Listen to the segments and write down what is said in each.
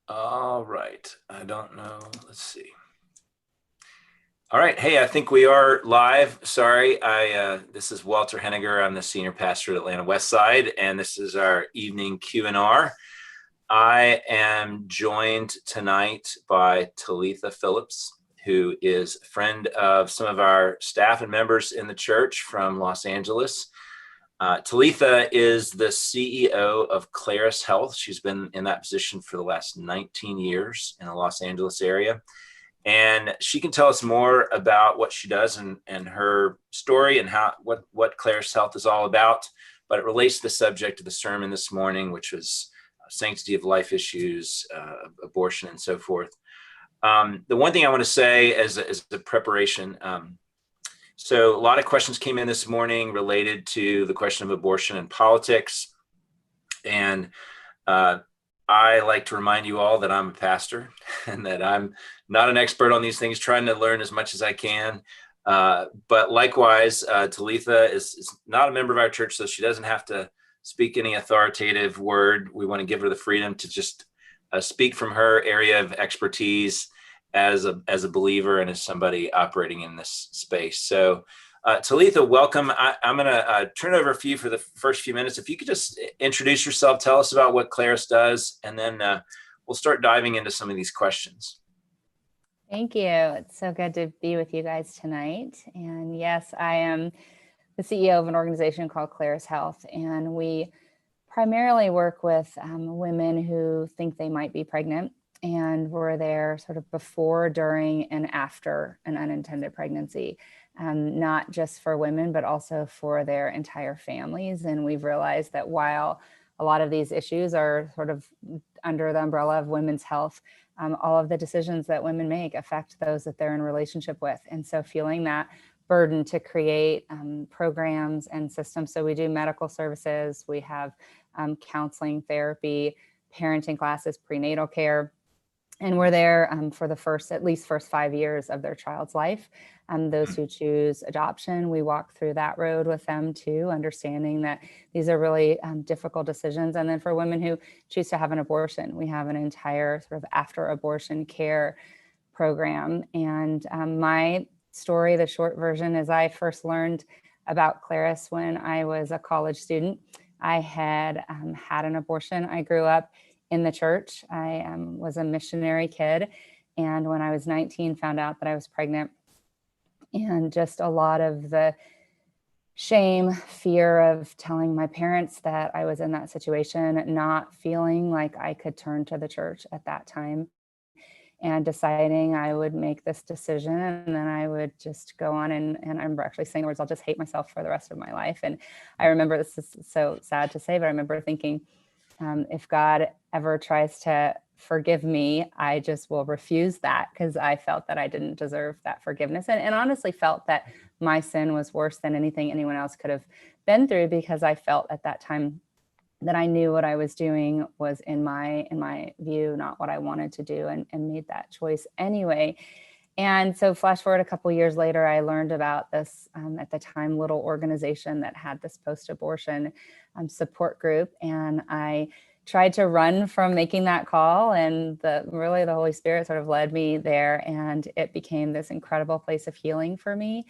All right. I don't know. Let's see. All right. Hey, I think we are live. Sorry. This is Walter Henniger. I'm the senior pastor at Atlanta Westside, and this is our evening Q&R. I am joined tonight by Talitha Phillips, who is a friend of some of our staff and members in the church from Los Angeles. Talitha is the CEO of Claris Health. She's been in that position for the last 19 years in the Los Angeles area. And she can tell us more about what she does and her story and what Claris Health is all about. But it relates to the subject of the sermon this morning, which was sanctity of life issues, abortion, and so forth. The one thing I want to say as a preparation, so a lot of questions came in this morning related to the question of abortion and politics. And I like to remind you all that I'm a pastor and that I'm not an expert on these things, trying to learn as much as I can. But likewise, Talitha is not a member of our church, so she doesn't have to speak any authoritative word. We want to give her the freedom to just speak from her area of expertise as a believer and as somebody operating in this space. So Talitha, welcome. I'm going to turn it over to you for the first few minutes. If you could just introduce yourself, tell us about what Claris does, and then we'll start diving into some of these questions. Thank you. It's so good to be with you guys tonight. And yes, I am the CEO of an organization called Claris Health, and we primarily work with women who think they might be pregnant, and we're there sort of before, during, and after an unintended pregnancy. Not just for women, but also for their entire families. And we've realized that while a lot of these issues are sort of under the umbrella of women's health, all of the decisions that women make affect those that they're in relationship with. And so feeling that burden to create programs and systems. So we do medical services, we have counseling, therapy, parenting classes, prenatal care. And we're there for the first 5 years of their child's life. Those who choose adoption, we walk through that road with them too, understanding that these are really difficult decisions. And then for women who choose to have an abortion, we have an entire sort of after abortion care program. And my story, the short version, is I first learned about Claris when I was a college student. I had had an abortion. I grew up in the church. I was a missionary kid. And when I was 19, found out that I was pregnant. And just a lot of the shame, fear of telling my parents that I was in that situation, not feeling like I could turn to the church at that time, and deciding I would make this decision and then I would just go on and I'm actually saying the words, I'll just hate myself for the rest of my life. And I remember, this is so sad to say, but I remember thinking, if God ever tries to forgive me, I just will refuse that, because I felt that I didn't deserve that forgiveness, and honestly felt that my sin was worse than anything anyone else could have been through, because I felt at that time that I knew what I was doing was in my view not what I wanted to do, and made that choice anyway. And so flash forward a couple of years later, I learned about this, at the time, little organization that had this post-abortion support group. And I tried to run from making that call, and the Holy Spirit sort of led me there. And it became this incredible place of healing for me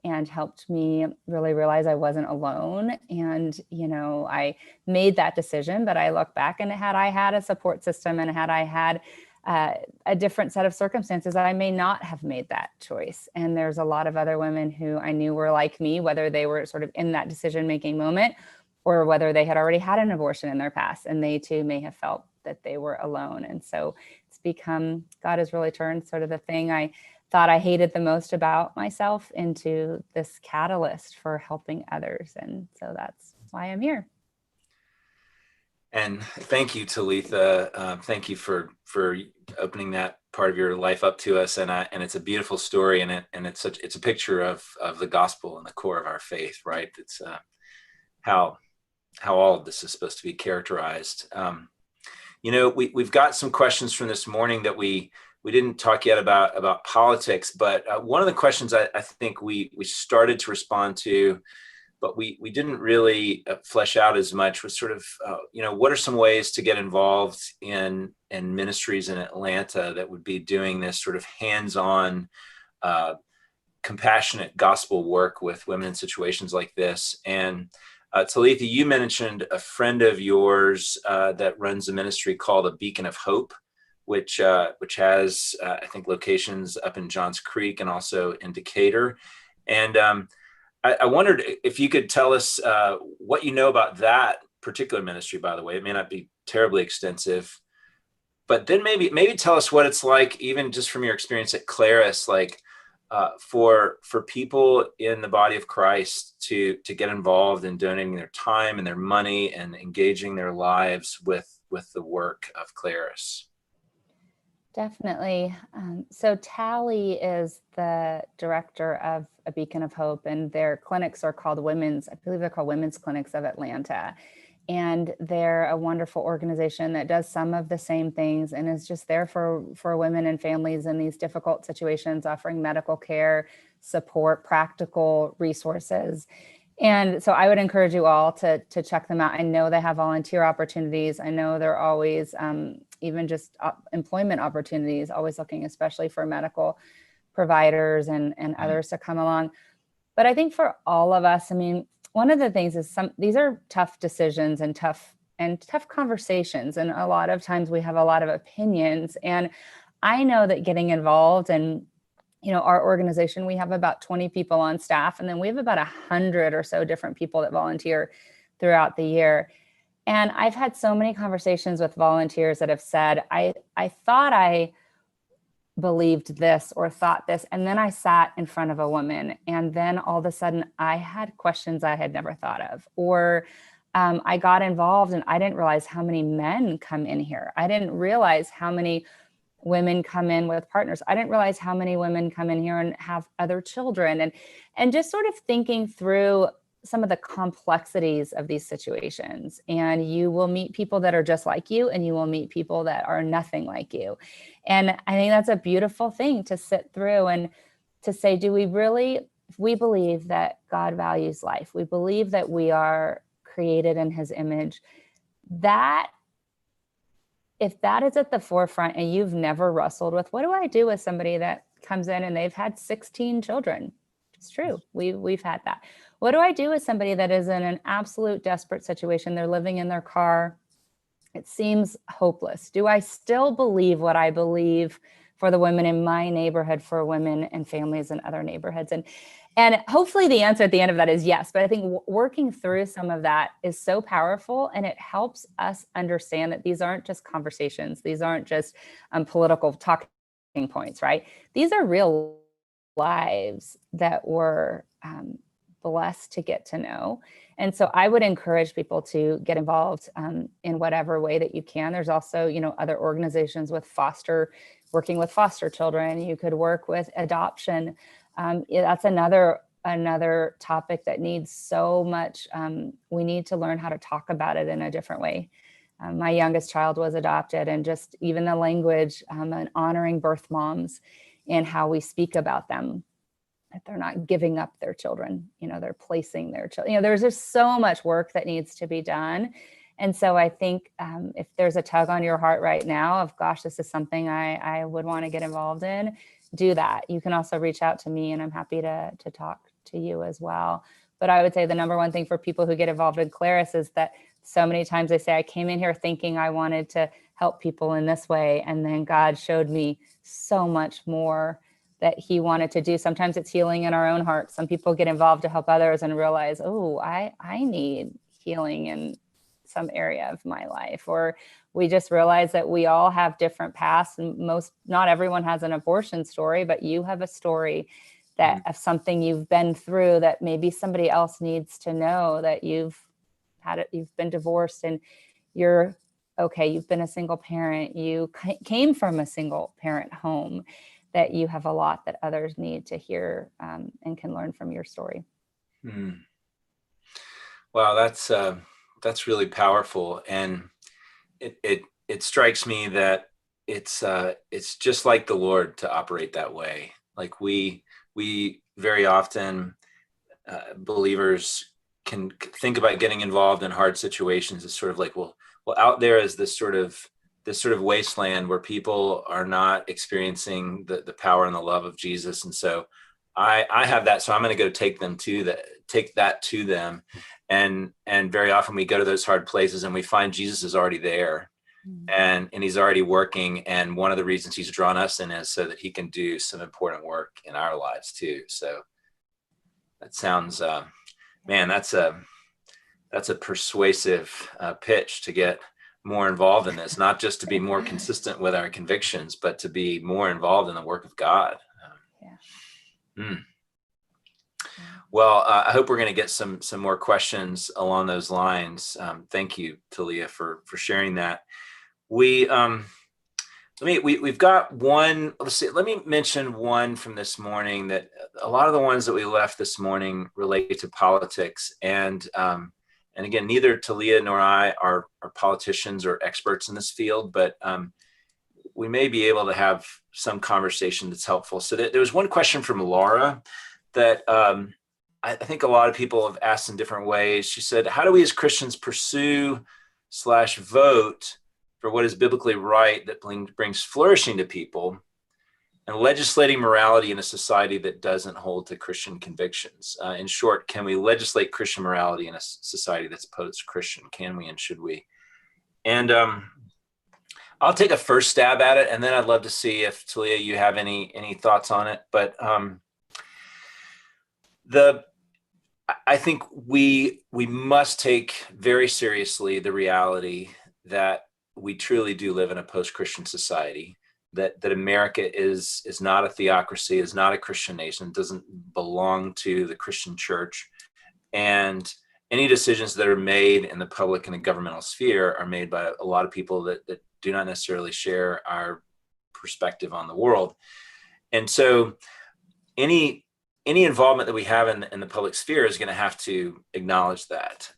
and helped me really realize I wasn't alone. And, I made that decision, but I look back, and had I had a support system and had I had a different set of circumstances, I may not have made that choice. And there's a lot of other women who I knew were like me, whether they were sort of in that decision-making moment or whether they had already had an abortion in their past, and they too may have felt that they were alone. And so it's become, God has really turned sort of the thing I thought I hated the most about myself into this catalyst for helping others. And so that's why I'm here. And thank you, Talitha. Thank you for opening that part of your life up to us. And it's a beautiful story, and it's a picture of the gospel and the core of our faith, right? It's how all of this is supposed to be characterized. We've got some questions from this morning that we didn't talk yet about politics, but one of the questions I think we started to respond to but we didn't really flesh out as much was sort of, what are some ways to get involved in ministries in Atlanta that would be doing this sort of hands-on, compassionate gospel work with women in situations like this. And Talitha, you mentioned a friend of yours that runs a ministry called A Beacon of Hope, which has, I think, locations up in Johns Creek and also in Decatur. And I wondered if you could tell us what you know about that particular ministry, by the way. It may not be terribly extensive, but then maybe tell us what it's like, even just from your experience at Claris, like for people in the body of Christ to get involved in donating their time and their money and engaging their lives with the work of Claris. Definitely. So Tally is the director of A Beacon of Hope, and their clinics are called I believe they're called Women's Clinics of Atlanta. And they're a wonderful organization that does some of the same things and is just there for women and families in these difficult situations, offering medical care, support, practical resources. And so I would encourage you all to check them out. I know they have volunteer opportunities. I know they're always even just employment opportunities, always looking especially for medical providers and others to come along. But I think for all of us, I mean, one of the things is these are tough decisions and tough conversations. And a lot of times we have a lot of opinions. And I know that getting involved in, our organization, we have about 20 people on staff, and then we have about 100 or so different people that volunteer throughout the year. And I've had so many conversations with volunteers that have said, I thought I believed this or thought this, and then I sat in front of a woman, and then all of a sudden I had questions I had never thought of, or I got involved and I didn't realize how many men come in here. I didn't realize how many women come in with partners. I didn't realize how many women come in here and have other children, and just sort of thinking through some of the complexities of these situations. And you will meet people that are just like you, and you will meet people that are nothing like you. And I think that's a beautiful thing to sit through and to say, do we really, if we believe that God values life, we believe that we are created in his image, that if that is at the forefront and you've never wrestled with, what do I do with somebody that comes in and they've had 16 children? It's true. We've had that. What do I do with somebody that is in an absolute desperate situation? They're living in their car. It seems hopeless. Do I still believe what I believe for the women in my neighborhood, for women and families in other neighborhoods? And hopefully the answer at the end of that is yes. But I think working through some of that is so powerful, and it helps us understand that these aren't just conversations. These aren't just political talking points, right? These are real lives that we're blessed to get to know. And so I would encourage people to get involved in whatever way that you can. There's also, other organizations working with foster children. You could work with adoption. That's another topic that needs so much. We need to learn how to talk about it in a different way. My youngest child was adopted, and just even the language and honoring birth moms and how we speak about them, that they're not giving up their children, they're placing their children. There's just so much work that needs to be done. And so I think if there's a tug on your heart right now of, gosh, this is something I would want to get involved in, do that. You can also reach out to me, and I'm happy to talk to you as well. But I would say the number one thing for people who get involved in Claris is that so many times they say, I came in here thinking I wanted to help people in this way, and then God showed me so much more that he wanted to do. Sometimes it's healing in our own hearts. Some people get involved to help others and realize, oh, I need healing in some area of my life. Or we just realize that we all have different paths, and not everyone has an abortion story, but you have a story that of something you've been through that maybe somebody else needs to know, that you've been divorced and you're okay. You've been a single parent. You came from a single parent home, that you have a lot that others need to hear and can learn from your story. Wow, that's really powerful, and it strikes me that it's just like the Lord to operate that way. Like we very often believers can think about getting involved in hard situations is sort of like, well, out there is this sort of wasteland where people are not experiencing the power and the love of Jesus. And so I have that. So I'm going to go take that to them. And very often we go to those hard places and we find Jesus is already there, and he's already working. And one of the reasons he's drawn us in is so that he can do some important work in our lives too. So that sounds, man, that's a persuasive pitch to get more involved in this, not just to be more consistent with our convictions, but to be more involved in the work of God. Well, I hope we're going to get some more questions along those lines. Thank you, Talia, for sharing that. We've got one. Let me mention one from this morning. That a lot of the ones that we left this morning relate to politics, and again, neither Talia nor I are politicians or experts in this field, but we may be able to have some conversation that's helpful. So there was one question from Laura that I think a lot of people have asked in different ways. She said, how do we as Christians pursue/vote for what is biblically right that brings flourishing to people, and legislating morality in a society that doesn't hold to Christian convictions? In short, can we legislate Christian morality in a society that's post-Christian? Can we and should we? And I'll take a first stab at it, and then I'd love to see if, Talia, you have any thoughts on it. But I think we must take very seriously the reality that we truly do live in a post-Christian society, that America is not a theocracy, is not a Christian nation, doesn't belong to the Christian church. And any decisions that are made in the public and the governmental sphere are made by a lot of people that do not necessarily share our perspective on the world. And so any involvement that we have in the public sphere is going to have to acknowledge that.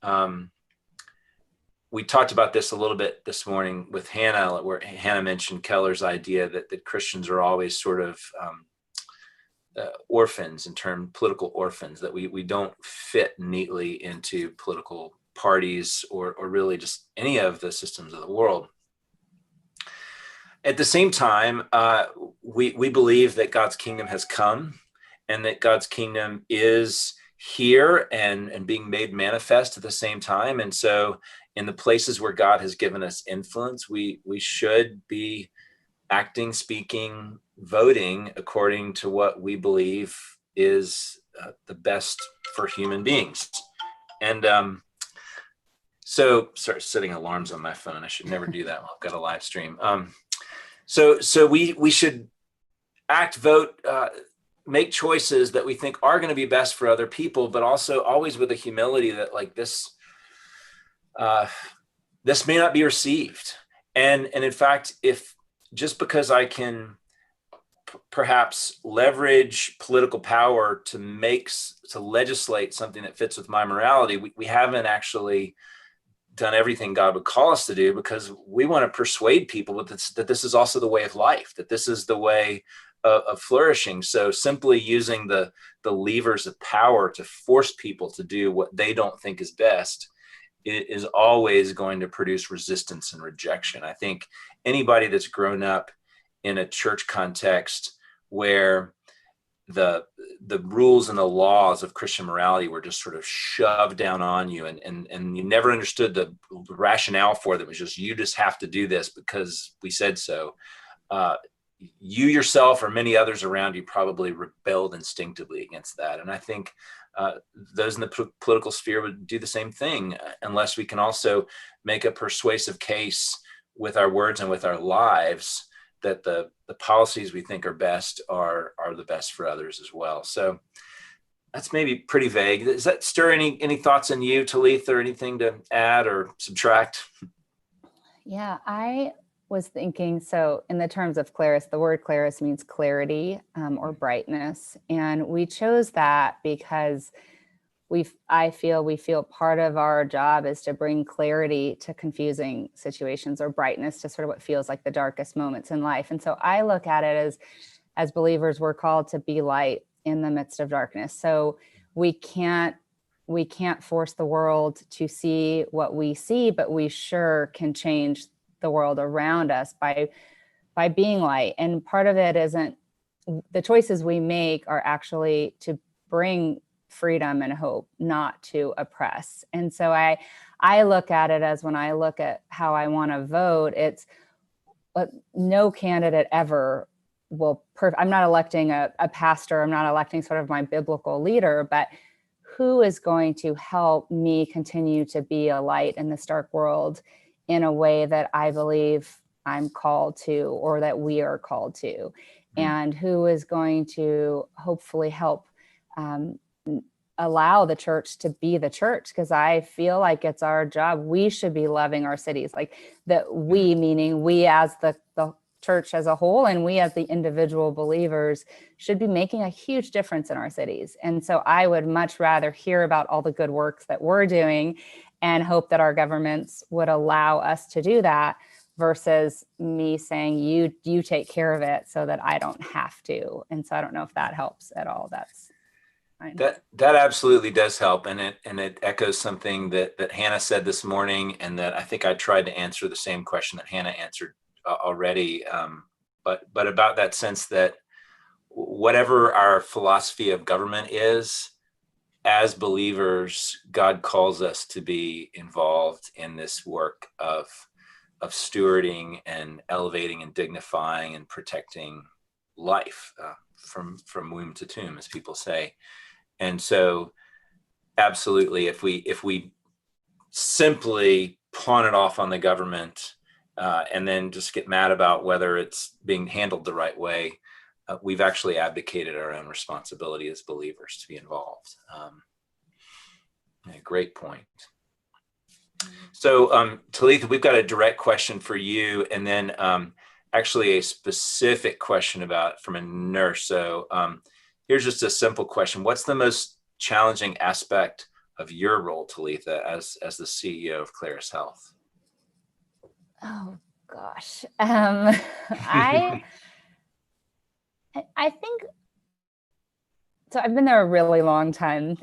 We talked about this a little bit this morning with Hannah, where Hannah mentioned Keller's idea that Christians are always sort of orphans, political orphans, that we don't fit neatly into political parties or really just any of the systems of the world. At the same time, we believe that God's kingdom has come, and that God's kingdom is here and being made manifest at the same time. And so in the places where God has given us influence, we should be acting, speaking, voting according to what we believe is the best for human beings. And so, sorry, setting alarms on my phone. I should never do that while I've got a live stream. So we should act, vote, make choices that we think are going to be best for other people, but also always with the humility that like this may not be received. And in fact, if just because I can perhaps leverage political power to legislate something that fits with my morality, we haven't actually done everything God would call us to do, because we want to persuade people that this is also the way of life, that this is the way of flourishing. So simply using the levers of power to force people to do what they don't think is best is always going to produce resistance and rejection. I think anybody that's grown up in a church context where the rules and the laws of Christian morality were just sort of shoved down on you, and you never understood the rationale for them. It was just, you just have to do this because we said so. You yourself or many others around you probably rebelled instinctively against that. And I think those in the political sphere would do the same thing, unless we can also make a persuasive case with our words and with our lives that the policies we think are best are the best for others as well. So that's maybe pretty vague. Does that stir any thoughts in you, Talith, or anything to add or subtract? Yeah, I was thinking, so in the terms of claris, the word claris means clarity or brightness. And we chose that because I feel part of our job is to bring clarity to confusing situations, or brightness to sort of what feels like the darkest moments in life. And so I look at it as believers, we're called to be light in the midst of darkness. So we can't we can't force the world to see what we see, but we sure can change the world around us by being light. And part of it isn't, the choices we make are actually to bring freedom and hope, not to oppress. And so I look at it as, when I look at how I want to vote, it's no candidate ever will, I'm not electing a pastor, I'm not electing sort of my biblical leader, but who is going to help me continue to be a light in this dark world in a way that I believe I'm called to, or that we are called to, and who is going to hopefully help allow the church to be the church, because I feel like it's our job. We should be loving our cities, like that we, meaning we as the church as a whole, and we as the individual believers should be making a huge difference in our cities. And so I would much rather hear about all the good works that we're doing and hope that our governments would allow us to do that, versus me saying, you take care of it so that I don't have to. And so I don't know if that helps at all. That's fine. That absolutely does help, and it echoes something that Hannah said this morning, and that I think I tried to answer the same question that Hannah answered already, but about that sense that whatever our philosophy of government is, as believers, God calls us to be involved in this work of stewarding and elevating and dignifying and protecting life from womb to tomb, as people say. And so absolutely, if we simply pawn it off on the government and then just get mad about whether it's being handled the right way, we've actually abdicated our own responsibility as believers to be involved. Great point. So Talitha, we've got a direct question for you, and then actually a specific question from a nurse. So here's just a simple question. What's the most challenging aspect of your role, Talitha, as the CEO of Claris Health? Oh gosh. I think, so I've been there a really long time,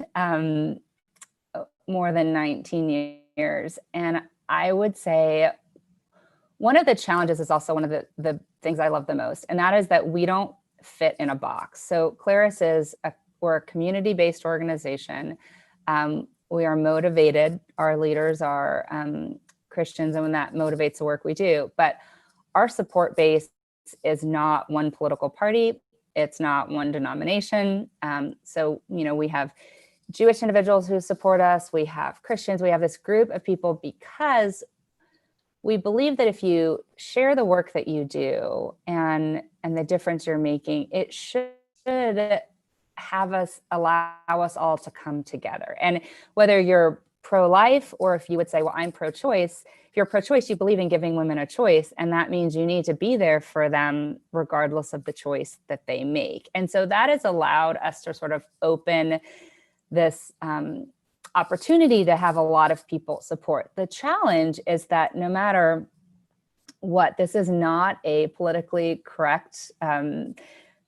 more than 19 years. And I would say one of the challenges is also one of the things I love the most, and that is that we don't fit in a box. So Claris we're a community-based organization. We are motivated. Our leaders are Christians, and when that motivates the work we do. But our support base is not one political party. It's not one denomination. So, we have Jewish individuals who support us. We have Christians. We have this group of people because we believe that if you share the work that you do and the difference you're making, it should allow us all to come together. And whether you're pro-life, or if you would say, well, I'm pro-choice, if you're pro-choice, you believe in giving women a choice, and that means you need to be there for them regardless of the choice that they make. And so that has allowed us to sort of open this opportunity to have a lot of people support. The challenge is that no matter what, this is not a politically correct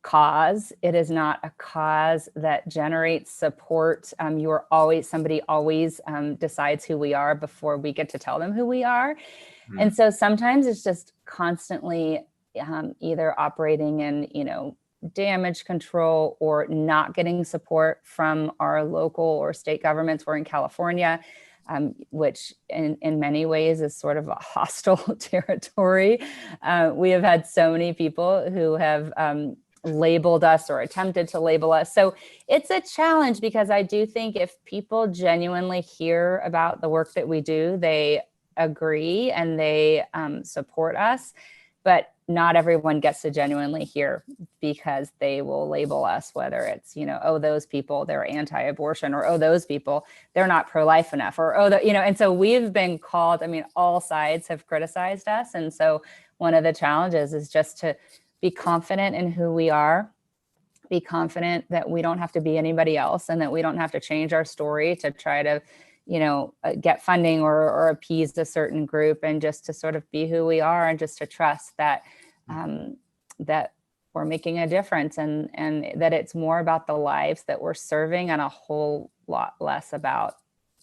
cause. It is not a cause that generates support. Somebody always decides who we are before we get to tell them who we are. Mm-hmm. And so sometimes it's just constantly either operating in, damage control or not getting support from our local or state governments. We're in California, which in many ways is sort of a hostile territory. We have had so many people who have labeled us or attempted to label us. So it's a challenge, because I do think if people genuinely hear about the work that we do, they agree and they support us. But not everyone gets to genuinely hear, because they will label us, whether it's, oh, those people, they're anti-abortion, or, oh, those people, they're not pro-life enough, or, oh, and so we've been called, all sides have criticized us. And so one of the challenges is just to be confident in who we are, be confident that we don't have to be anybody else, and that we don't have to change our story to try to get funding or appease a certain group, and just to sort of be who we are, and just to trust that that we're making a difference, and that it's more about the lives that we're serving and a whole lot less about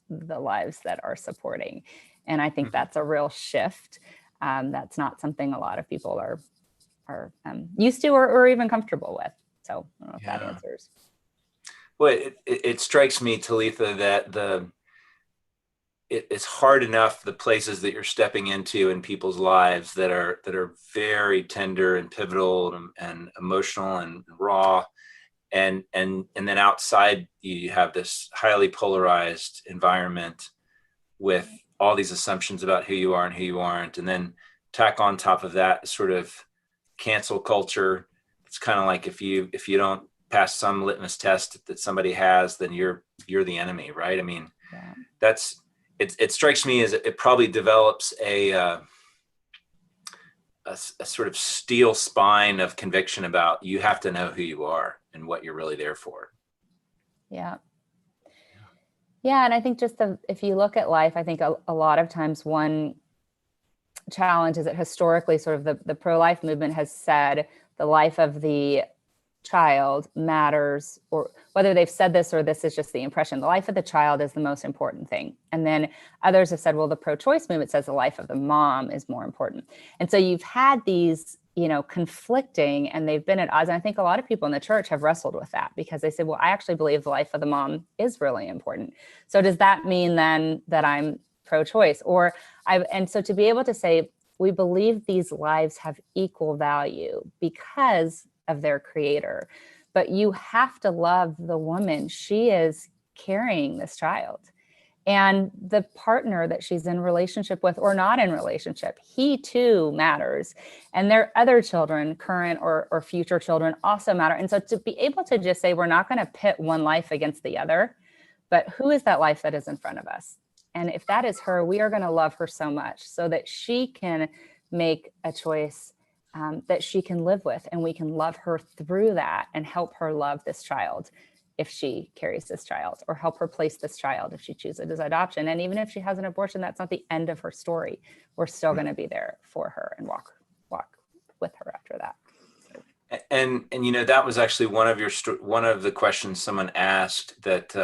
the lives that are supporting. And I think that's a real shift. That's not something a lot of people are used to or even comfortable with. So I don't know if that answers. Well, it strikes me, Talitha, that it's hard enough, the places that you're stepping into in people's lives that are very tender and pivotal and emotional and raw, and then outside you have this highly polarized environment with all these assumptions about who you are and who you aren't, and then tack on top of that sort of cancel culture. It's kind of like if you don't pass some litmus test that somebody has, then you're the enemy, right? I mean, it strikes me as it probably develops a sort of steel spine of conviction about you have to know who you are and what you're really there for. Yeah. And I think if you look at life, I think a lot of times one challenge is that historically sort of the pro-life movement has said the life of the child matters, or whether they've said this or this is just the impression, the life of the child is the most important thing. And then others have said, well, the pro-choice movement says the life of the mom is more important. And so you've had these, conflicting, and they've been at odds. And I think a lot of people in the church have wrestled with that because they said, well, I actually believe the life of the mom is really important. So does that mean then that I'm pro-choice? And so to be able to say, we believe these lives have equal value because of their creator, but you have to love the woman. She is carrying this child, and the partner that she's in relationship with or not in relationship, he too matters. And their other children, current or future children, also matter. And so to be able to just say, we're not going to pit one life against the other, but who is that life that is in front of us? And if that is her, we are going to love her so much so that she can make a choice that she can live with, and we can love her through that and help her love this child if she carries this child, or help her place this child if she chooses adoption. And even if she has an abortion, that's not the end of her story. We're still going to be there for her and walk with her after that. And that was actually one of the questions someone asked that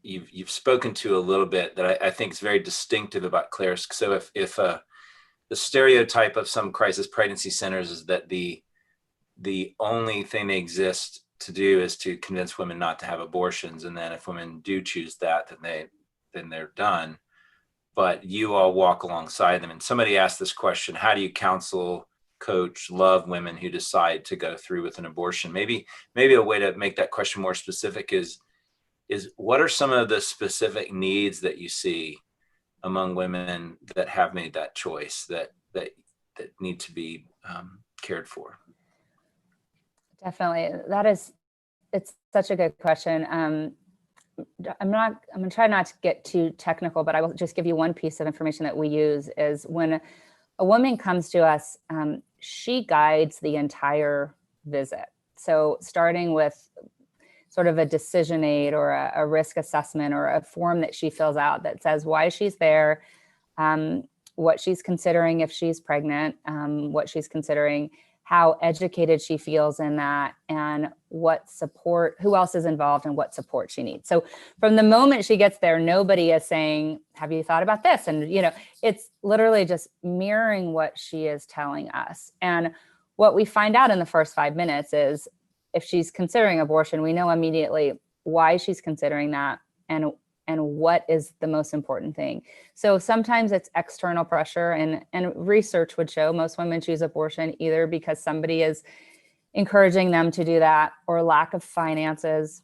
you've spoken to a little bit that I think is very distinctive about Claire's. So if the stereotype of some crisis pregnancy centers is that the only thing they exist to do is to convince women not to have abortions, and then if women do choose that, then they're done. But you all walk alongside them. And somebody asked this question: how do you counsel, coach, love women who decide to go through with an abortion? Maybe a way to make that question more specific is what are some of the specific needs that you see among women that have made that choice that need to be cared for? Definitely. It's such a good question. I'm going to try not to get too technical, but I will just give you one piece of information that we use is when a woman comes to us, she guides the entire visit. So starting with sort of a decision aid or a risk assessment or a form that she fills out that says why she's there, what she's considering if she's pregnant, what she's considering, how educated she feels in that, and what support, who else is involved and what support she needs. So from the moment she gets there, nobody is saying, have you thought about this? And, it's literally just mirroring what she is telling us. And what we find out in the first 5 minutes is if she's considering abortion, we know immediately why she's considering that and what is the most important thing. So sometimes it's external pressure, and research would show most women choose abortion either because somebody is encouraging them to do that, or lack of finances,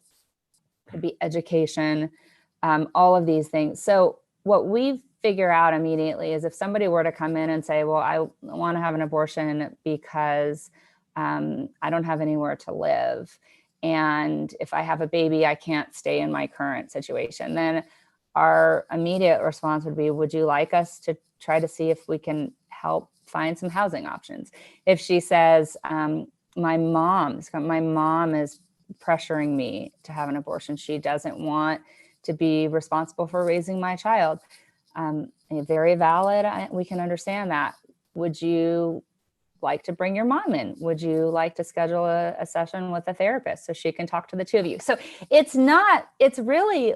could be education, all of these things. So what we figure out immediately is if somebody were to come in and say, well, I want to have an abortion because I don't have anywhere to live, and if I have a baby, I can't stay in my current situation, then our immediate response would be, would you like us to try to see if we can help find some housing options? If she says, my mom is pressuring me to have an abortion, she doesn't want to be responsible for raising my child, very valid, we can understand that. Would you like to bring your mom in? Would you like to schedule a session with a therapist so she can talk to the two of you? So it's really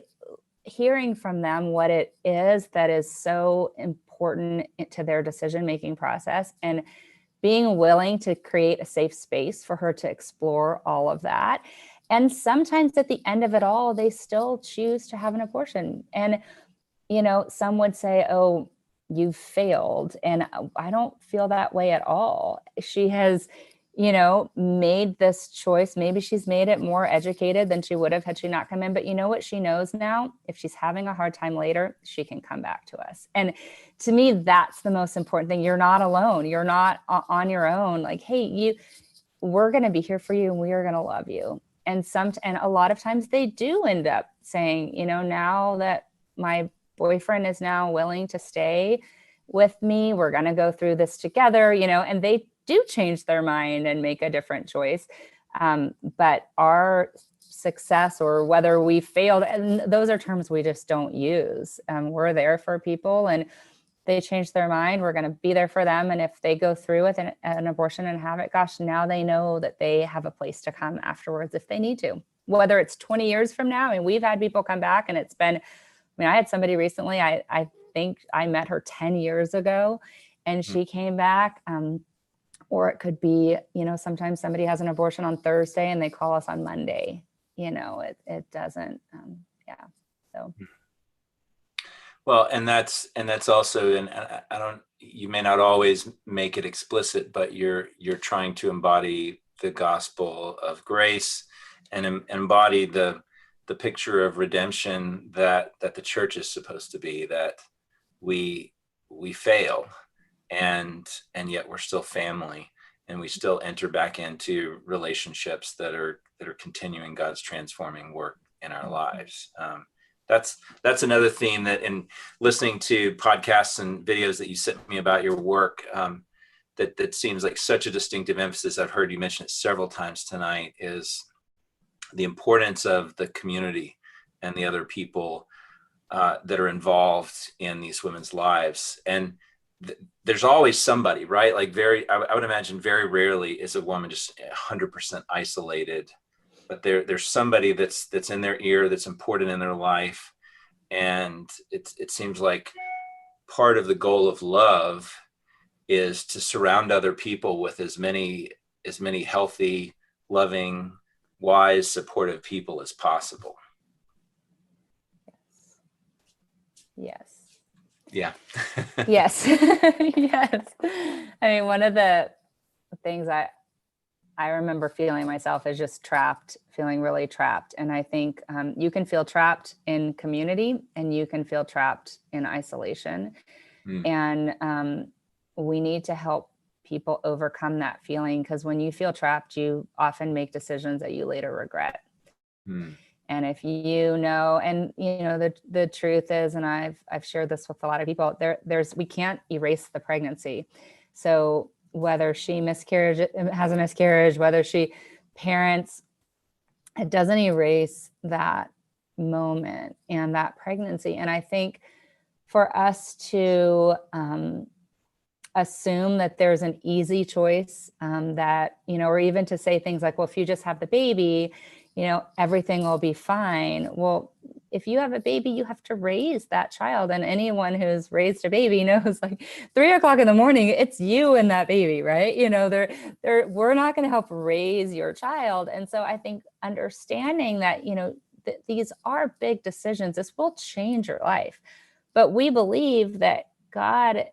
hearing from them what it is that is so important to their decision-making process, and being willing to create a safe space for her to explore all of that. And sometimes at the end of it all, they still choose to have an abortion. And, some would say, oh, you've failed. And I don't feel that way at all. She has, made this choice. Maybe she's made it more educated than she would have had she not come in. But you know what she knows now? If she's having a hard time later, she can come back to us. And to me, that's the most important thing. You're not alone. You're not on your own. Like, hey, we're going to be here for you, and we are going to love you. And a lot of times they do end up saying, now that my boyfriend is now willing to stay with me, we're going to go through this together, and they do change their mind and make a different choice. But our success, or whether we failed, and those are terms we just don't use. We're there for people, and they change their mind, we're going to be there for them. And if they go through with an abortion and have it, gosh, now they know that they have a place to come afterwards if they need to, whether it's 20 years from now. And we've had people come back, and it's been, I had somebody recently, I think I met her 10 years ago, and she came back. Or it could be, sometimes somebody has an abortion on Thursday and they call us on Monday. It doesn't, yeah. So. Well, and that's also, and you may not always make it explicit, but you're trying to embody the gospel of grace and embody the picture of redemption that the church is supposed to be, that we fail, and yet we're still family, and we still enter back into relationships that are continuing God's transforming work in our lives. That's another theme that, in listening to podcasts and videos that you sent me about your work, that seems like such a distinctive emphasis. I've heard you mention it several times tonight, is the importance of the community and the other people that are involved in these women's lives. And there's always somebody, right? Like I would imagine very rarely is a woman just 100% isolated, but there's somebody that's in their ear, that's important in their life. And it seems like part of the goal of love is to surround other people with as many healthy, loving, wise, supportive people as possible. Yes. Yeah. Yes. Yes. I mean, one of the things I remember feeling myself is just trapped, feeling really trapped. And I think you can feel trapped in community, and you can feel trapped in isolation. And we need to help people overcome that feeling, because when you feel trapped, you often make decisions that you later regret. And if the truth is, and I've shared this with a lot of people, we can't erase the pregnancy. So whether she has a miscarriage, whether she parents, it doesn't erase that moment and that pregnancy. And I think for us to assume that there's an easy choice, that, or even to say things like, well, if you just have the baby, everything will be fine. Well, if you have a baby, you have to raise that child. And anyone who's raised a baby knows, like 3 o'clock in the morning, it's you and that baby, right? We're not going to help raise your child. And so I think understanding that, these are big decisions. This will change your life. But we believe that God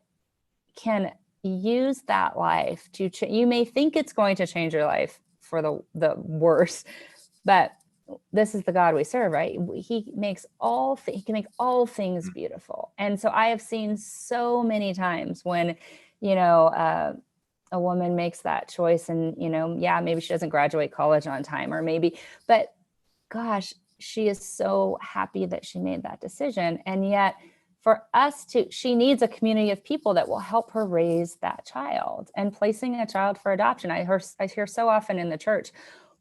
can use that life to you may think it's going to change your life for the worse, but this is the God we serve, right? He can make all things beautiful. And so I have seen so many times when, a woman makes that choice, and, maybe she doesn't graduate college on time, but gosh, she is so happy that she made that decision. And yet for us she needs a community of people that will help her raise that child. And placing a child for adoption, I hear so often in the church,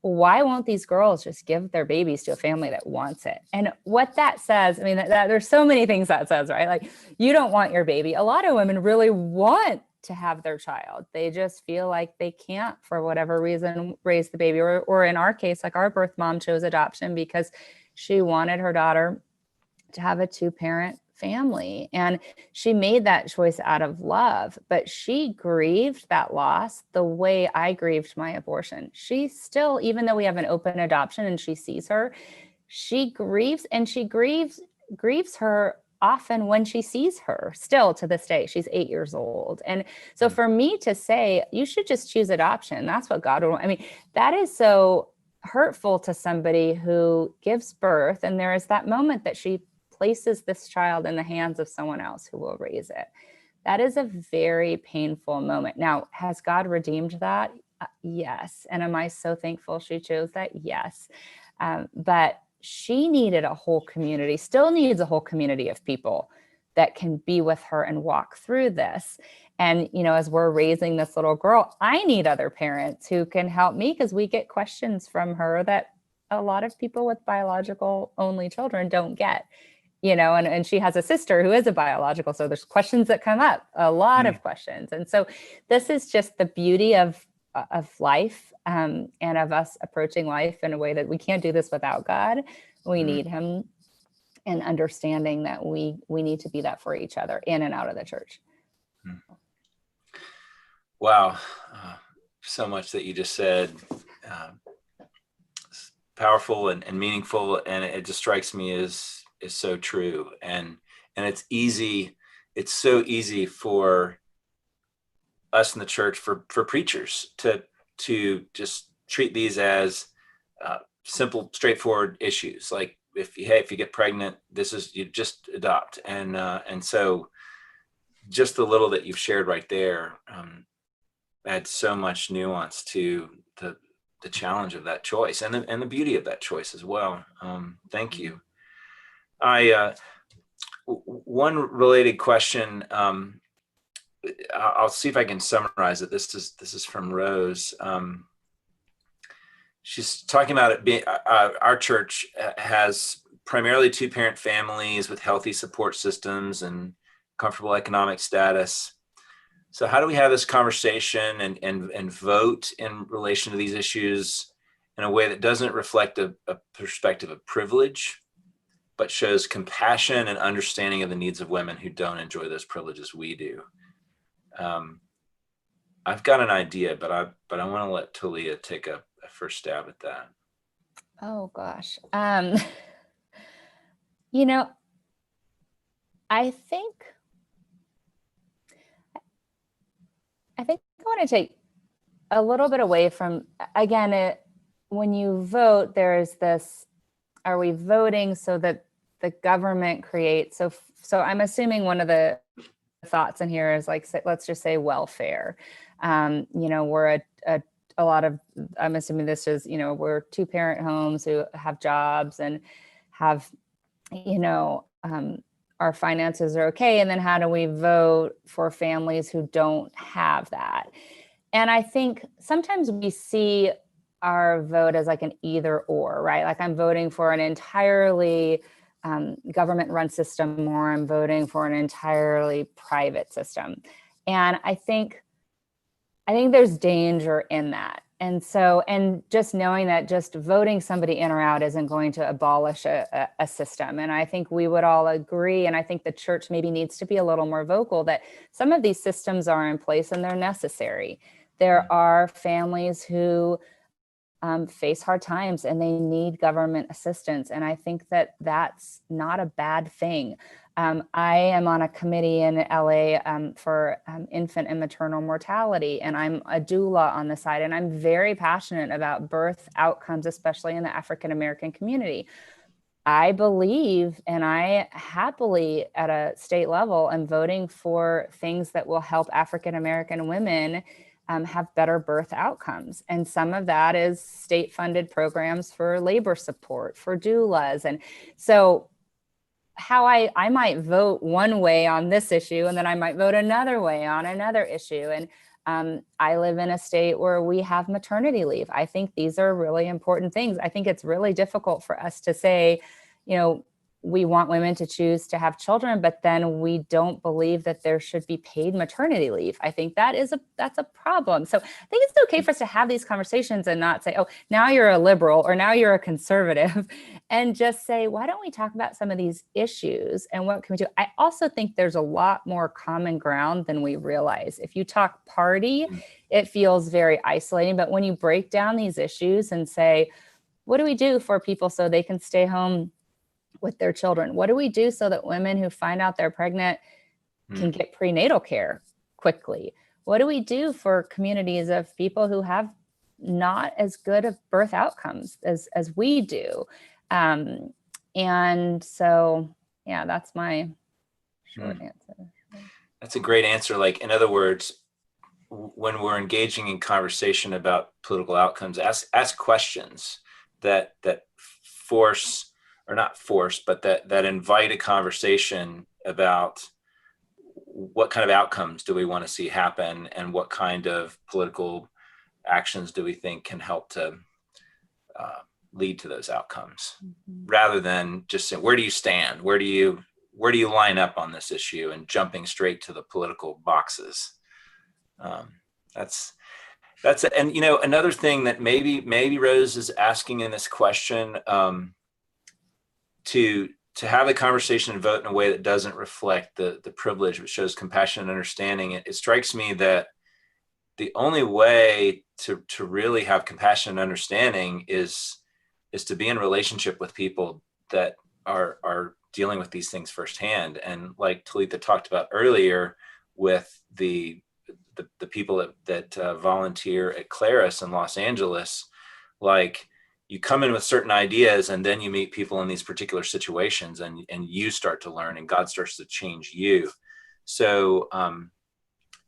why won't these girls just give their babies to a family that wants it? And what that says, that there's so many things that says, right? Like, you don't want your baby. A lot of women really want to have their child. They just feel like they can't, for whatever reason, raise the baby. Or in our case, like our birth mom chose adoption because she wanted her daughter to have a 2-parent family. And she made that choice out of love, but she grieved that loss the way I grieved my abortion. She still, even though we have an open adoption and she sees her, she grieves, and she grieves her often when she sees her still to this day. She's 8 years old. And so for me to say, you should just choose adoption, that's what God would want. I mean, that is so hurtful to somebody who gives birth. And there is that moment that she places this child in the hands of someone else who will raise it. That is a very painful moment. Now, has God redeemed that? Yes. And am I so thankful she chose that? Yes. But she needed a whole community, still needs a whole community of people that can be with her and walk through this. And, you know, as we're raising this little girl, I need other parents who can help me, because we get questions from her that a lot of people with biological only children don't get. You know, and she has a sister who is a biological. So there's questions that come up, a lot of questions. And so this is just the beauty of life, and of us approaching life in a way that we can't do this without God. We need him, and understanding that we need to be that for each other in and out of the church. Wow. So much that you just said, powerful and meaningful. And it just strikes me as is so true. And it's easy. It's so easy for us in the church, for preachers to just treat these as simple, straightforward issues. Like if you get pregnant, you just adopt. And so just the little that you've shared right there adds so much nuance to the challenge of that choice and the beauty of that choice as well. Thank you. One related question. I'll see if I can summarize it. This is from Rose. She's talking about it being our church has primarily 2-parent families with healthy support systems and comfortable economic status. So how do we have this conversation and vote in relation to these issues in a way that doesn't reflect a perspective of privilege, but shows compassion and understanding of the needs of women who don't enjoy those privileges we do? I've got an idea, but I want to let Talia take a first stab at that. Oh gosh. You know, I think I want to take a little bit away from, again, when you vote, there's this, are we voting so that the government creates, so I'm assuming one of the thoughts in here is like, let's just say welfare. You know, we're a lot of, I'm assuming this is, you know, we're 2-parent homes who have jobs and have, you know, our finances are okay. And then how do we vote for families who don't have that? And I think sometimes we see our vote as like an either or, right? Like I'm voting for an entirely government-run system, or I'm voting for an entirely private system. And I think there's danger in that. And so, and just knowing that just voting somebody in or out isn't going to abolish a system. And I think we would all agree, and I think the church maybe needs to be a little more vocal, that some of these systems are in place and they're necessary. There are families who face hard times and they need government assistance. And I think that that's not a bad thing. I am on a committee in LA for infant and maternal mortality, and I'm a doula on the side, and I'm very passionate about birth outcomes, especially in the African American community. I believe, and I happily at a state level am voting for things that will help African American women have better birth outcomes. And some of that is state funded programs for labor support, for doulas. And so how I might vote one way on this issue, and then I might vote another way on another issue. And I live in a state where we have maternity leave. I think these are really important things. I think it's really difficult for us to say, you know, we want women to choose to have children, but then we don't believe that there should be paid maternity leave. I think that's a problem. So I think it's okay for us to have these conversations and not say, oh, now you're a liberal or now you're a conservative, and just say, why don't we talk about some of these issues and what can we do? I also think there's a lot more common ground than we realize. If you talk party, it feels very isolating, but when you break down these issues and say, what do we do for people so they can stay home with their children? What do we do so that women who find out they're pregnant can get prenatal care quickly? What do we do for communities of people who have not as good of birth outcomes as we do? And so, yeah, that's my short answer. That's a great answer. Like, in other words, when we're engaging in conversation about political outcomes, ask questions that force, or not force, but that invite a conversation about what kind of outcomes do we want to see happen, and what kind of political actions do we think can help to lead to those outcomes, rather than just saying, where do you stand? Where do you line up on this issue, and jumping straight to the political boxes. And another thing that maybe Rose is asking in this question, to have a conversation and vote in a way that doesn't reflect the privilege, but shows compassion and understanding. It strikes me that the only way to really have compassion and understanding is to be in relationship with people that are dealing with these things firsthand. And like Talitha talked about earlier, with the people that volunteer at Claris in Los Angeles, like, you come in with certain ideas, and then you meet people in these particular situations, and you start to learn, and God starts to change you. So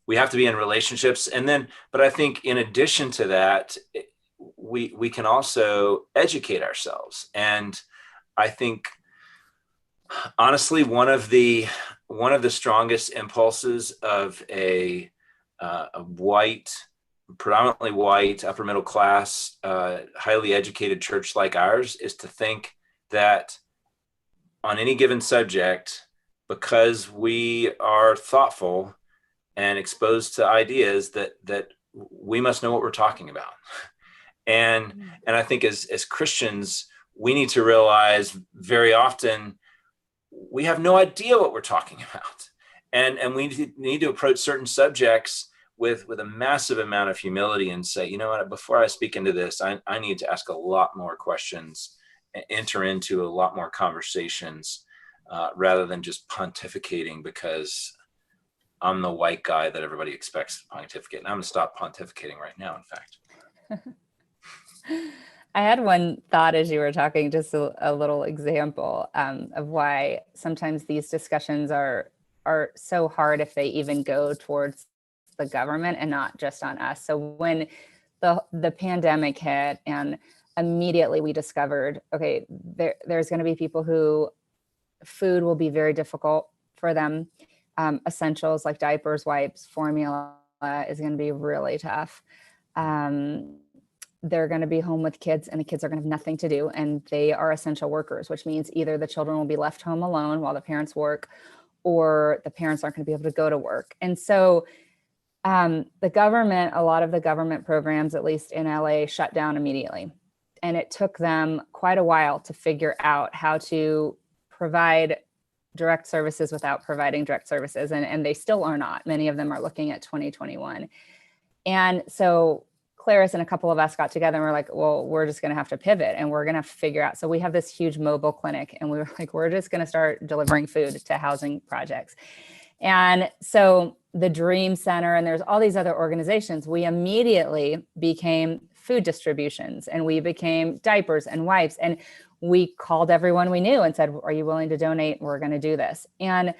we have to be in relationships. But I think in addition to that, we can also educate ourselves. And I think, honestly, one of the strongest impulses of a predominantly white, upper middle class, highly educated church like ours is to think that on any given subject, because we are thoughtful and exposed to ideas, that we must know what we're talking about. And I think as Christians, we need to realize very often we have no idea what we're talking about. And we need to approach certain subjects with a massive amount of humility, and say, you know what, before I speak into this, I need to ask a lot more questions, enter into a lot more conversations, rather than just pontificating because I'm the white guy that everybody expects to pontificate. And I'm going to stop pontificating right now, in fact. I had one thought as you were talking, just a little example of why sometimes these discussions are so hard if they even go towards the government and not just on us. So when the pandemic hit, and immediately we discovered, okay, there's going to be people who food will be very difficult for them. Essentials like diapers, wipes, formula is going to be really tough. They're going to be home with kids, and the kids are going to have nothing to do. And they are essential workers, which means either the children will be left home alone while the parents work, or the parents aren't going to be able to go to work. And so the government, a lot of the government programs, at least in LA, shut down immediately. And it took them quite a while to figure out how to provide direct services without providing direct services. And they still are not. Many of them are looking at 2021. And so Claris and a couple of us got together and we're like, well, we're just going to have to pivot, and we're going to figure out. So we have this huge mobile clinic, and we were like, we're just going to start delivering food to housing projects. And so the Dream Center, and there's all these other organizations, we immediately became food distributions, and we became diapers and wipes. And we called everyone we knew and said, are you willing to donate? We're going to do this. And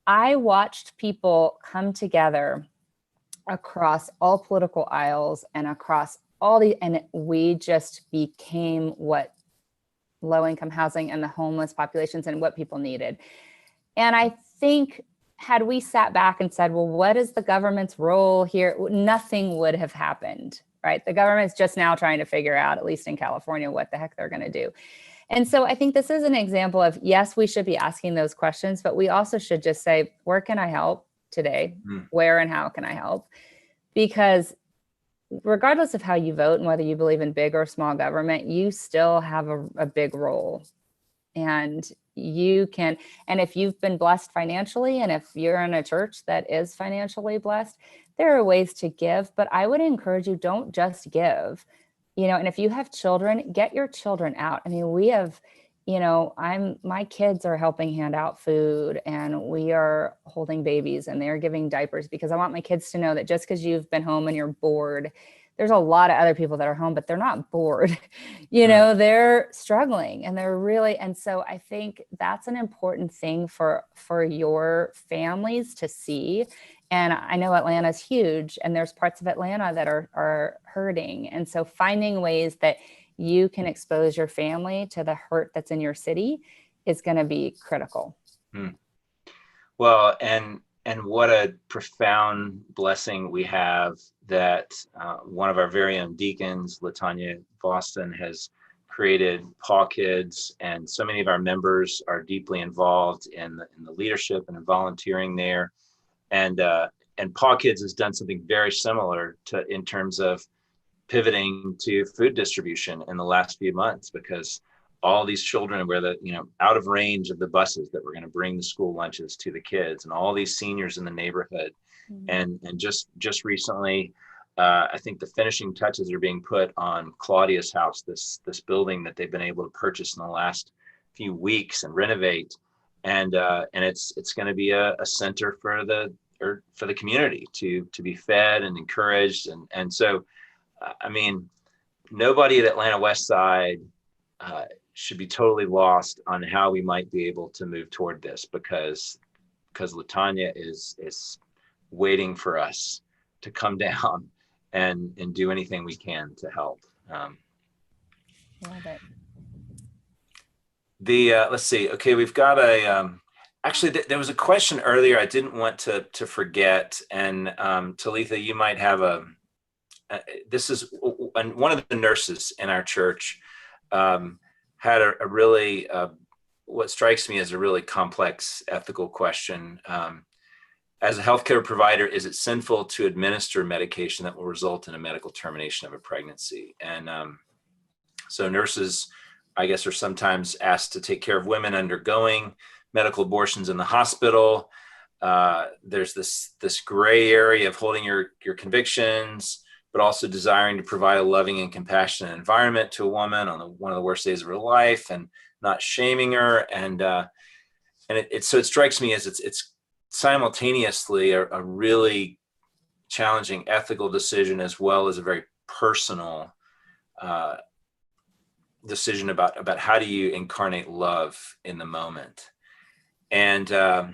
I watched people come together across all political aisles and across and we just became what low-income housing and the homeless populations and what people needed. And I think, had we sat back and said, well, what is the government's role here? Nothing would have happened, right? The government's just now trying to figure out, at least in California, what the heck they're going to do. And so I think this is an example of, yes, we should be asking those questions, but we also should just say, where can I help today? Where and how can I help? Because regardless of how you vote and whether you believe in big or small government, you still have a big role. And you can, and if you've been blessed financially, and if you're in a church that is financially blessed, there are ways to give, but I would encourage you, don't just give, and if you have children, get your children out. I mean, we have, my kids are helping hand out food, and we are holding babies, and they're giving diapers, because I want my kids to know that just because you've been home and you're bored, there's a lot of other people that are home, but they're not bored. They're struggling, and they're really, and so I think that's an important thing for your families to see. And I know Atlanta's huge, and there's parts of Atlanta that are hurting. And so finding ways that you can expose your family to the hurt that's in your city is going to be critical. Well, and what a profound blessing we have that one of our very own deacons, Latanya Boston, has created Paw Kids, and so many of our members are deeply involved in the leadership and in volunteering there. And Paw Kids has done something very similar in terms of pivoting to food distribution in the last few months, because all these children were out of range of the buses that were going to bring the school lunches to the kids, and all these seniors in the neighborhood. And just recently, I think the finishing touches are being put on Claudia's house, this building that they've been able to purchase in the last few weeks and renovate. And it's going to be a center for the community to be fed and encouraged. And so, I mean, nobody at Atlanta Westside should be totally lost on how we might be able to move toward this, because Latanya is waiting for us to come down and do anything we can to help. Love it. Let's see. Okay, we've got actually, there was a question earlier I didn't want to forget, and Talitha, you might have this is one of the nurses in our church had a really, what strikes me as a really complex ethical question. As a healthcare provider, is it sinful to administer medication that will result in a medical termination of a pregnancy? And so nurses, I guess, are sometimes asked to take care of women undergoing medical abortions in the hospital. There's this gray area of holding your convictions, but also desiring to provide a loving and compassionate environment to a woman on one of the worst days of her life, and not shaming her. And so it strikes me as it's simultaneously a really challenging ethical decision, as well as a very personal decision about how do you incarnate love in the moment. And I'll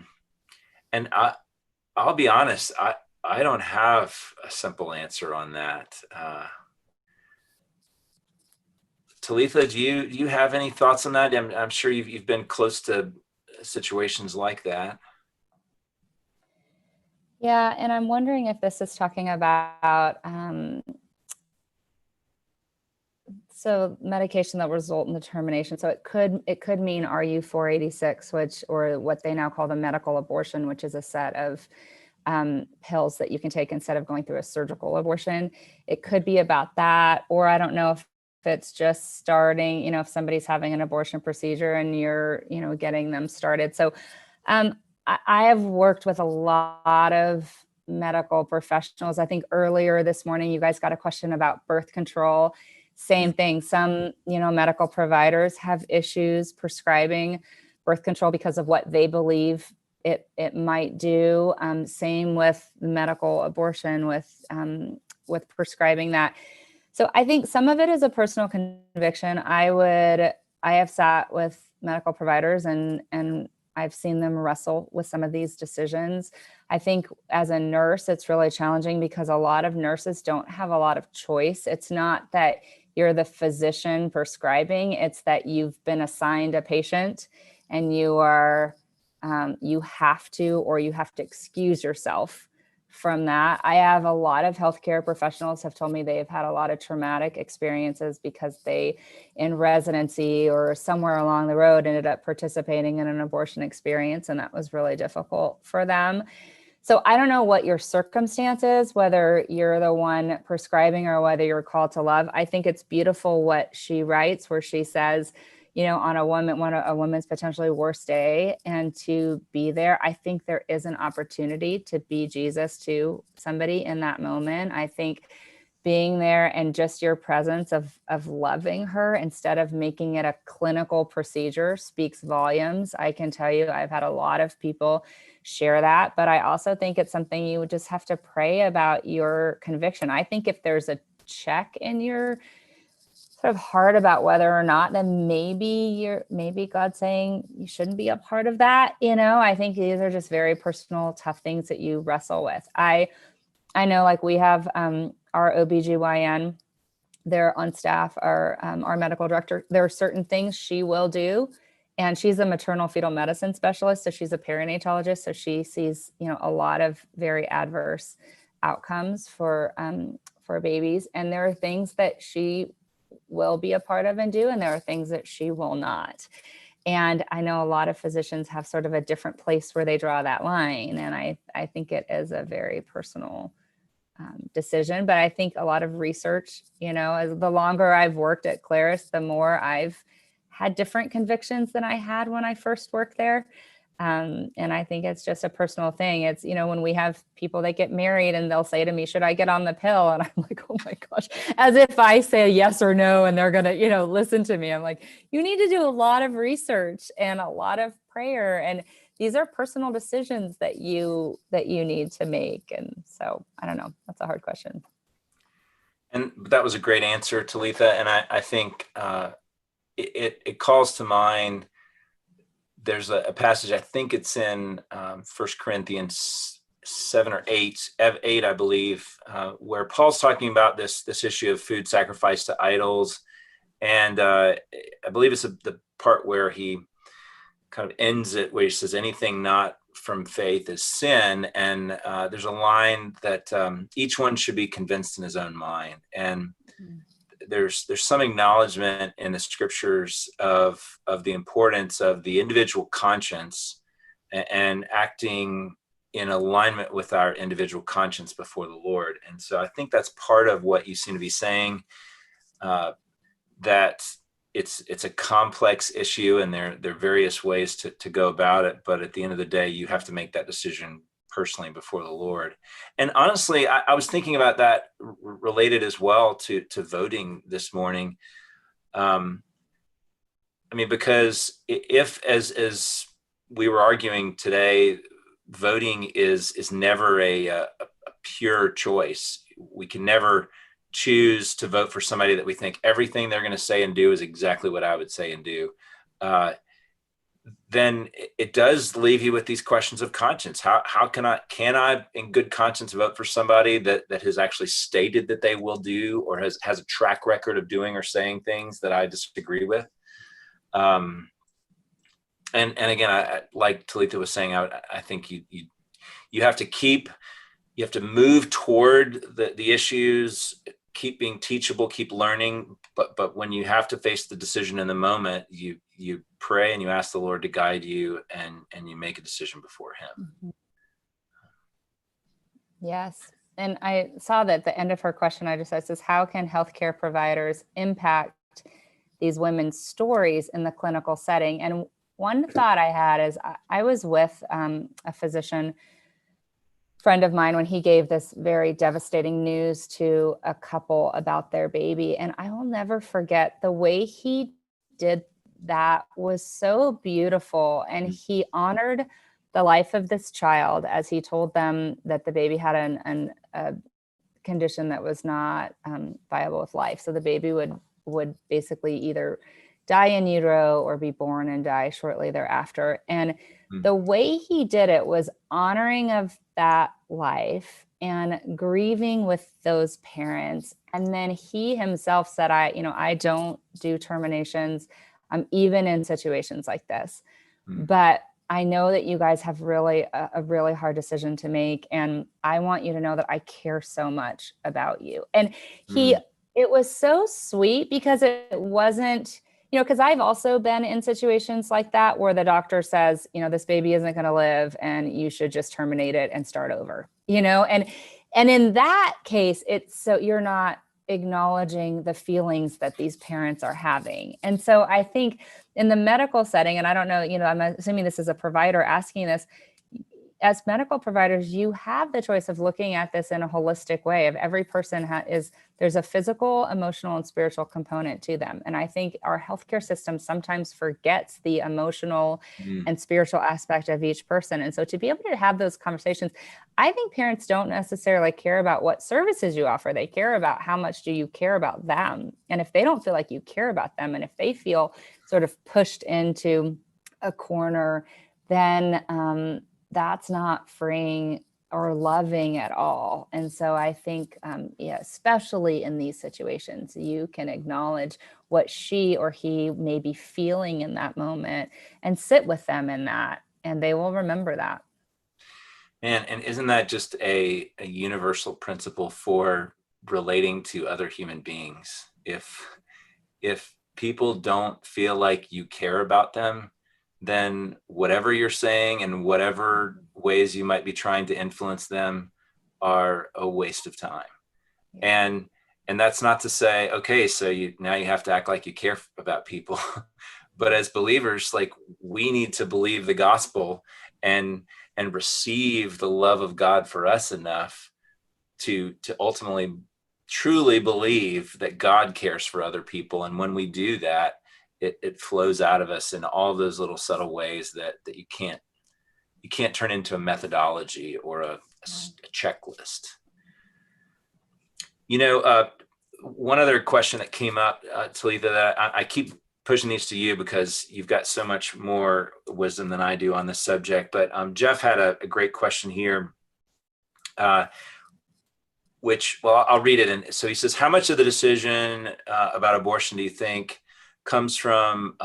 be honest, I don't have a simple answer on that. Talitha, do you have any thoughts on that? I'm sure you've been close to situations like that. Yeah, and I'm wondering if this is talking about so medication that result in the termination. So it could mean RU 486, or what they now call the medical abortion, which is a set of pills that you can take instead of going through a surgical abortion. It could be about that, or I don't know if it's just starting, if somebody's having an abortion procedure and you're, getting them started. So I have worked with a lot of medical professionals. I think earlier this morning, you guys got a question about birth control. Same thing. Some, medical providers have issues prescribing birth control because of what they believe it might do. Same with medical abortion, with prescribing that. So I think some of it is a personal conviction. I have sat with medical providers and I've seen them wrestle with some of these decisions. I think as a nurse, it's really challenging because a lot of nurses don't have a lot of choice. It's not that you're the physician prescribing, it's that you've been assigned a patient and you have to excuse yourself from that. I have a lot of healthcare professionals have told me they've had a lot of traumatic experiences because they, in residency or somewhere along the road, ended up participating in an abortion experience, and that was really difficult for them. So I don't know what your circumstance is, whether you're the one prescribing or whether you're called to love. I think it's beautiful what she writes, where she says, on a woman's potentially worst day, and to be there. I think there is an opportunity to be Jesus to somebody in that moment. I think being there and just your presence of loving her instead of making it a clinical procedure speaks volumes. I can tell you, I've had a lot of people share that, but I also think it's something you would just have to pray about your conviction. I think if there's a check in your sort of heart about whether or not, then maybe God's saying you shouldn't be a part of that. I think these are just very personal, tough things that you wrestle with. I know, like, we have our OBGYN there on staff, our medical director. There are certain things she will do, and she's a maternal fetal medicine specialist, so she's a perinatologist, so she sees a lot of very adverse outcomes for babies, and there are things that she will be a part of and do, and there are things that she will not. And I know a lot of physicians have sort of a different place where they draw that line, and I think it is a very personal decision. But I think a lot of research, as the longer I've worked at Claris, the more I've had different convictions than I had when I first worked there. And I think it's just a personal thing. It's, when we have people that get married and they'll say to me, should I get on the pill? And I'm like, oh my gosh, as if I say yes or no, and they're going to, listen to me. I'm like, you need to do a lot of research and a lot of prayer. And these are personal decisions that you need to make. And so I don't know, that's a hard question. And that was a great answer, Talitha. And I think it calls to mind, there's a passage, I think it's in 1 Corinthians 7 or 8, I believe, where Paul's talking about this issue of food sacrificed to idols. And I believe it's the part where he kind of ends it, where he says, anything not from faith is sin. And there's a line that each one should be convinced in his own mind. And there's some acknowledgement in the scriptures of the importance of the individual conscience and acting in alignment with our individual conscience before the Lord. And so I think that's part of what you seem to be saying, that it's a complex issue, and there are various ways to go about it. But at the end of the day, you have to make that decision personally before the Lord. And honestly, I was thinking about that related as well to voting this morning. Because if, as we were arguing today, voting is never a pure choice. We can never choose to vote for somebody that we think everything they're going to say and do is exactly what I would say and do. Then it does leave you with these questions of conscience. How can I in good conscience vote for somebody that has actually stated that they will do, or has a track record of doing or saying things that I disagree with? And again, I like Talitha was saying, I think you have to move toward the issues, keep being teachable, keep learning. But when you have to face the decision in the moment, you pray and you ask the Lord to guide you, and you make a decision before him. Mm-hmm. Yes. And I saw that at the end of her question, I just says, how can healthcare providers impact these women's stories in the clinical setting? And one thought I had is I was with a physician friend of mine when he gave this very devastating news to a couple about their baby. And I will never forget the way he did that was so beautiful. And he honored the life of this child as he told them that the baby had a condition that was not viable with life. So the baby would basically either die in utero or be born and die shortly thereafter. And the way he did it was honoring of that life and grieving with those parents. And then he himself said, I don't do terminations, even in situations like this. But I know that you guys have really a really hard decision to make. And I want you to know that I care so much about you. And Mm, it was so sweet because it wasn't, because I've also been in situations like that where the doctor says, this baby isn't going to live and you should just terminate it and start over, and in that case, it's so you're not acknowledging the feelings that these parents are having. And so I think in the medical setting, and I don't know, I'm assuming this is a provider asking this, as medical providers, you have the choice of looking at this in a holistic way. Of every person there's a physical, emotional, and spiritual component to them. And I think our healthcare system sometimes forgets the emotional mm, and spiritual aspect of each person. And so to be able to have those conversations, I think parents don't necessarily care about what services you offer. They care about how much do you care about them. And if they don't feel like you care about them, and if they feel sort of pushed into a corner, then that's not freeing or loving at all. And so I think, especially in these situations, you can acknowledge what she or he may be feeling in that moment and sit with them in that, and they will remember that. and isn't that just a universal principle for relating to other human beings? If people don't feel like you care about them, then whatever you're saying and whatever ways you might be trying to influence them are a waste of time. And that's not to say, okay, so now you have to act like you care about people. But as believers, like, we need to believe the gospel and receive the love of God for us enough to ultimately truly believe that God cares for other people. And when we do that, it flows out of us in all those little subtle ways that you can't turn into a methodology or a checklist. One other question that came up, Talitha, that I keep pushing these to you because you've got so much more wisdom than I do on this subject. But Jeff had a great question here, which, well, I'll read it. And so he says, how much of the decision about abortion do you think comes from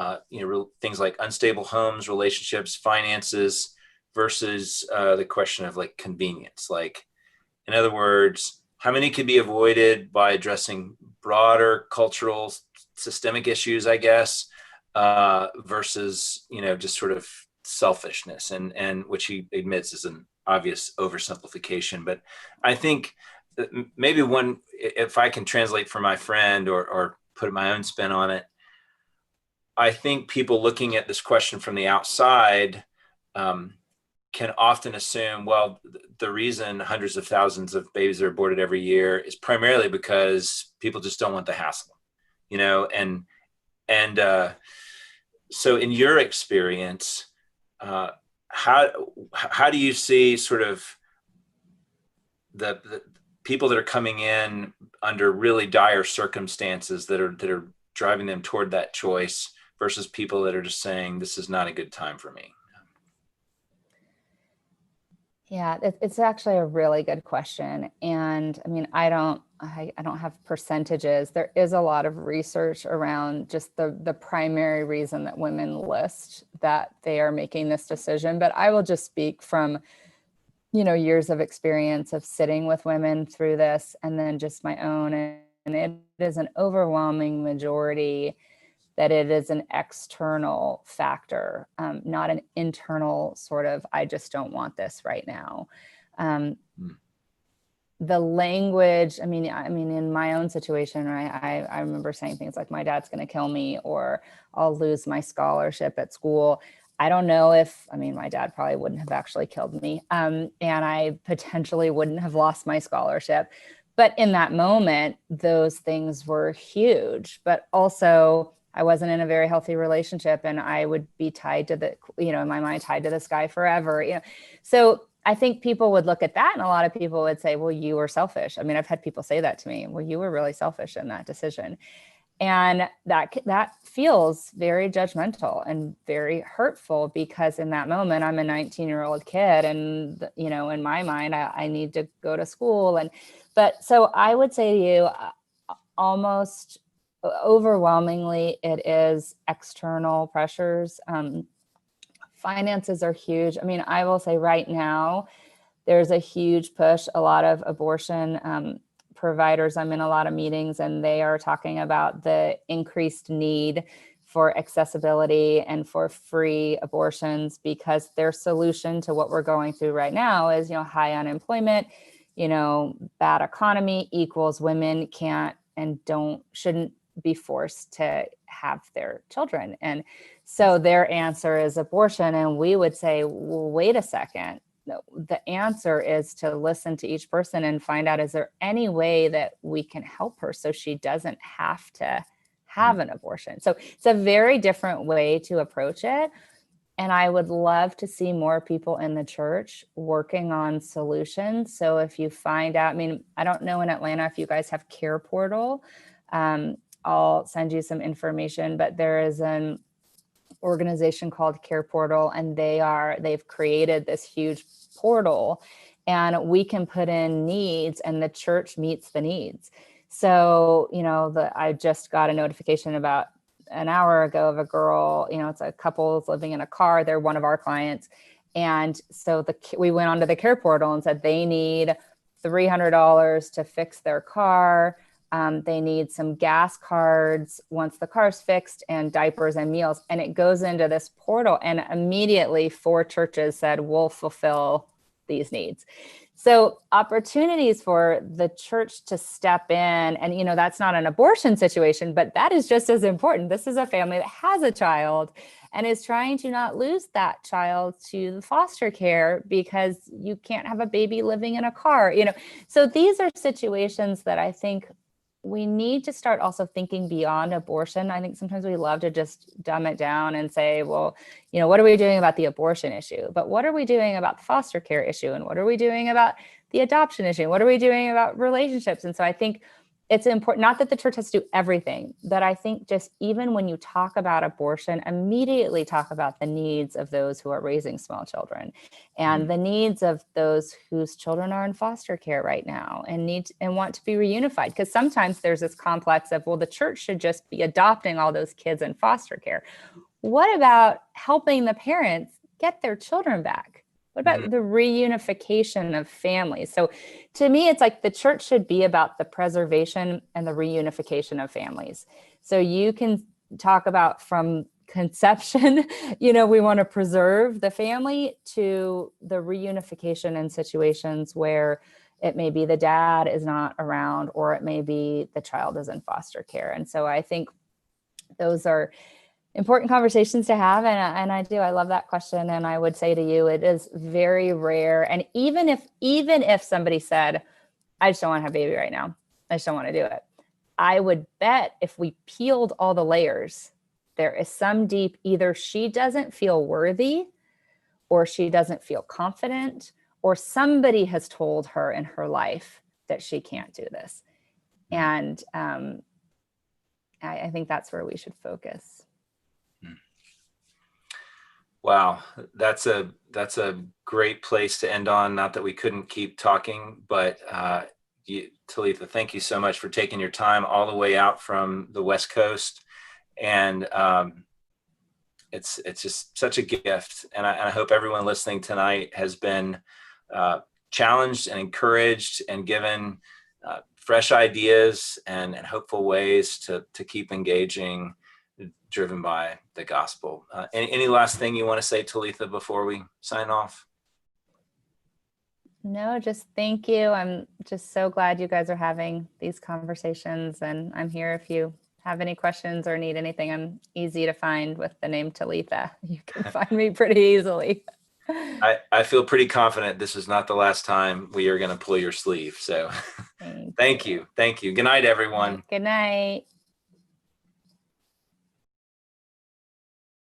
things like unstable homes, relationships, finances, versus the question of like convenience? Like, in other words, how many can be avoided by addressing broader cultural systemic issues, I guess, versus, just sort of selfishness, and which he admits is an obvious oversimplification. But I think that maybe if I can translate for my friend or put my own spin on it, I think people looking at this question from the outside can often assume, well, the reason hundreds of thousands of babies are aborted every year is primarily because people just don't want the hassle, and so in your experience, how do you see sort of the people that are coming in under really dire circumstances that are driving them toward that choice versus people that are just saying, this is not a good time for me? Yeah, it's actually a really good question. And I mean, I don't have percentages. There is a lot of research around just the primary reason that women list that they are making this decision. But I will just speak from, years of experience of sitting with women through this, and then just my own. And it is an overwhelming majority that it is an external factor, not an internal sort of, I just don't want this right now. The language, I mean, in my own situation, right, I remember saying things like, my dad's going to kill me, or I'll lose my scholarship at school. I don't know my dad probably wouldn't have actually killed me. And I potentially wouldn't have lost my scholarship. But in that moment, those things were huge. But also, I wasn't in a very healthy relationship, and I would be tied to in my mind, tied to this guy forever. So I think people would look at that, and a lot of people would say, well, you were selfish. I mean, I've had people say that to me. Well, you were really selfish in that decision. And that feels very judgmental and very hurtful, because in that moment, I'm a 19-year-old kid, and, in my mind, I need to go to school. But so I would say to you, almost overwhelmingly, it is external pressures, Finances are huge. I mean, I will say right now, there's a huge push. A lot of abortion providers, I'm in a lot of meetings, and they are talking about the increased need for accessibility and for free abortions, because their solution to what we're going through right now is, high unemployment, bad economy equals women can't and shouldn't be forced to have their children. And so their answer is abortion. And we would say, well, wait a second. The answer is to listen to each person and find out, is there any way that we can help her so she doesn't have to have an abortion? So it's a very different way to approach it. And I would love to see more people in the church working on solutions. So if you find out, I mean, I don't know in Atlanta if you guys have Care Portal. I'll send you some information, but there is an organization called Care Portal, and they've created this huge portal, and we can put in needs and the church meets the needs. So, I just got a notification about an hour ago of a girl, it's a couple living in a car. They're one of our clients. And so we went onto the Care Portal and said they need $300 to fix their car. They need some gas cards once the car's fixed, and diapers and meals. And it goes into this portal, and immediately 4 churches said, we'll fulfill these needs. So opportunities for the church to step in, and, that's not an abortion situation, but that is just as important. This is a family that has a child and is trying to not lose that child to the foster care because you can't have a baby living in a car, So these are situations that I think we need to start also thinking beyond abortion. I think sometimes we love to just dumb it down and say, well, what are we doing about the abortion issue? But what are we doing about the foster care issue? And what are we doing about the adoption issue? What are we doing about relationships? And so I think it's important, not that the church has to do everything, but I think just even when you talk about abortion, immediately talk about the needs of those who are raising small children and the needs of those whose children are in foster care right now and want to be reunified. Because sometimes there's this complex of, well, the church should just be adopting all those kids in foster care. What about helping the parents get their children back? What about the reunification of families? So to me, it's like the church should be about the preservation and the reunification of families. So you can talk about from conception, we want to preserve the family, to the reunification in situations where it may be the dad is not around, or it may be the child is in foster care. And so I think those are important conversations to have. And I love that question. And I would say to you, it is very rare. And even if somebody said, I just don't want to have a baby right now, I just don't want to do it, I would bet if we peeled all the layers, there is some deep, either she doesn't feel worthy, or she doesn't feel confident, or somebody has told her in her life that she can't do this. And I think that's where we should focus. Wow, that's a great place to end on. Not that we couldn't keep talking, but Talitha, thank you so much for taking your time all the way out from the West Coast, and it's just such a gift. And I hope everyone listening tonight has been challenged and encouraged and given fresh ideas and hopeful ways to keep engaging, driven by the gospel. Any last thing you want to say, Talitha, before we sign off? No, just thank you. I'm just so glad you guys are having these conversations, and I'm here if you have any questions or need anything. I'm easy to find with the name Talitha. You can find me pretty easily. I feel pretty confident this is not the last time we are going to pull your sleeve. So thank you. Good night, everyone. Good night.